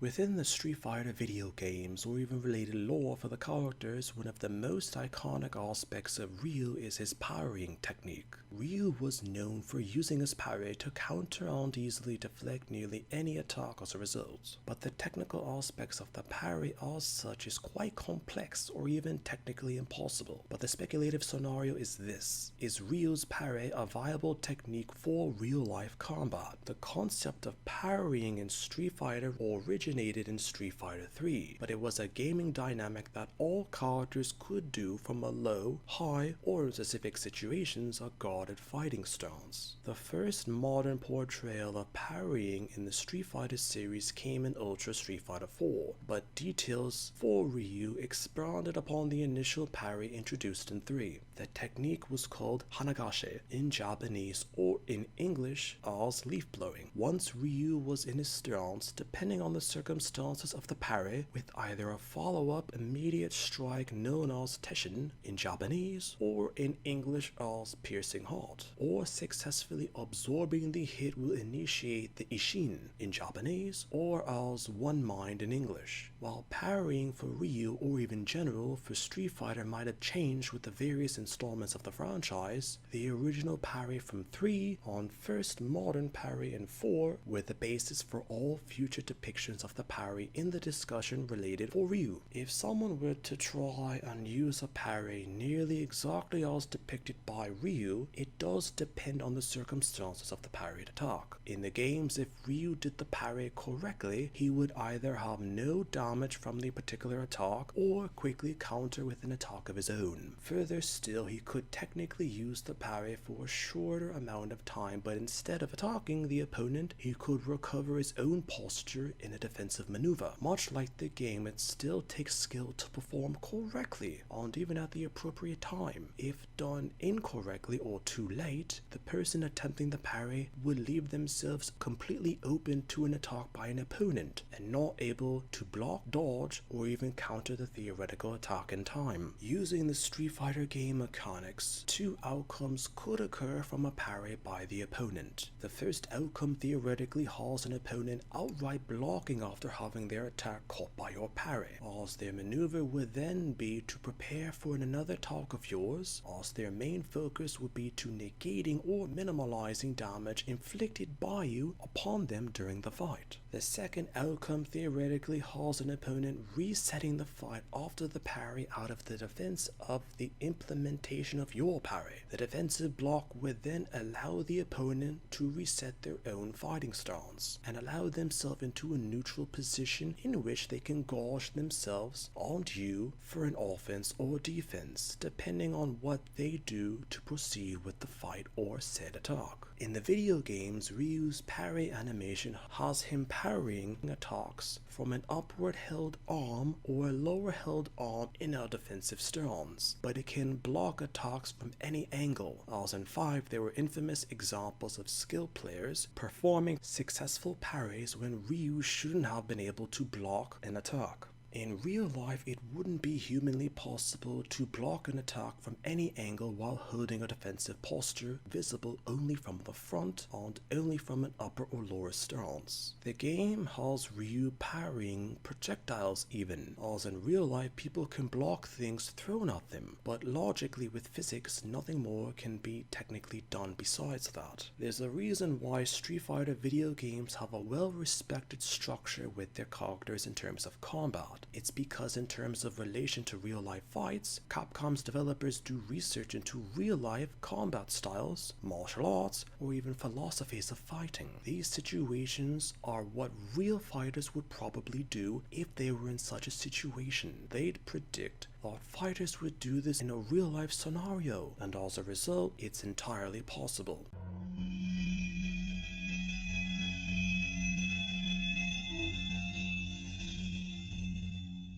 Within the Street Fighter video games or even related lore for the characters, one of the most iconic aspects of Ryu is his parrying technique. Ryu was known for using his parry to counter and easily deflect nearly any attack as a result, but the technical aspects of the parry as such is quite complex or even technically impossible. But the speculative scenario is this: is Ryu's parry a viable technique for real-life combat? The concept of parrying in Street Fighter originated in Street Fighter 3, but it was a gaming dynamic that all characters could do from a low, high, or in specific situations a guarded fighting stance. The first modern portrayal of parrying in the Street Fighter series came in Ultra Street Fighter 4, but details for Ryu expanded upon the initial parry introduced in 3. The technique was called Hanagashi in Japanese, or in English as leaf blowing. Once Ryu was in his stance, depending on the circumstances of the parry, with either a follow-up immediate strike known as Teshin in Japanese, or in English as piercing heart, or successfully absorbing the hit will initiate the Ishin in Japanese, or as one mind in English. While parrying for Ryu or even general for Street Fighter might have changed with the various installments of the franchise, the original parry from 3 on first modern parry in 4 were the basis for all future depictions of the parry in the discussion related for Ryu. If someone were to try and use a parry nearly exactly as depicted by Ryu, it does depend on the circumstances of the parried attack. In the games, if Ryu did the parry correctly, he would either have no damage from the particular attack or quickly counter with an attack of his own. Further still, he could technically use the parry for a shorter amount of time, but instead of attacking the opponent, he could recover his own posture in a defensive maneuver. Much like the game, it still takes skill to perform correctly and even at the appropriate time. If done incorrectly or too late, the person attempting the parry would leave themselves completely open to an attack by an opponent and not able to block, dodge, or even counter the theoretical attack in time. Using the Street Fighter game mechanics, two outcomes could occur from a parry by the opponent. The first outcome theoretically has an opponent outright blocking after having their attack caught by your parry, as their maneuver would then be to prepare for another attack of yours, as their main focus would be to negating or minimalizing damage inflicted by you upon them during the fight. The second outcome theoretically has an opponent resetting the fight after the parry out of the defense of the implementation of your parry. The defensive block would then allow the opponent to reset their own fighting stance and allow themselves into a neutral position in which they can gauge themselves on you for an offense or defense, depending on what they do to proceed with the fight or said attack. In the video games, Ryu's parry animation has him parrying attacks from an upward held arm or a lower held arm in a defensive stance, but it can block attacks from any angle. As in 5, there were infamous examples of skilled players performing successful parries when Ryu shouldn't have been able to block an attack. In real life, it wouldn't be humanly possible to block an attack from any angle while holding a defensive posture visible only from the front and only from an upper or lower stance. The game has Ryu parrying projectiles even, as in real life people can block things thrown at them, but logically with physics nothing more can be technically done besides that. There's a reason why Street Fighter video games have a well-respected structure with their characters in terms of combat. It's because in terms of relation to real-life fights, Capcom's developers do research into real-life combat styles, martial arts, or even philosophies of fighting. These situations are what real fighters would probably do if they were in such a situation. They'd predict that fighters would do this in a real-life scenario, and as a result, it's entirely possible.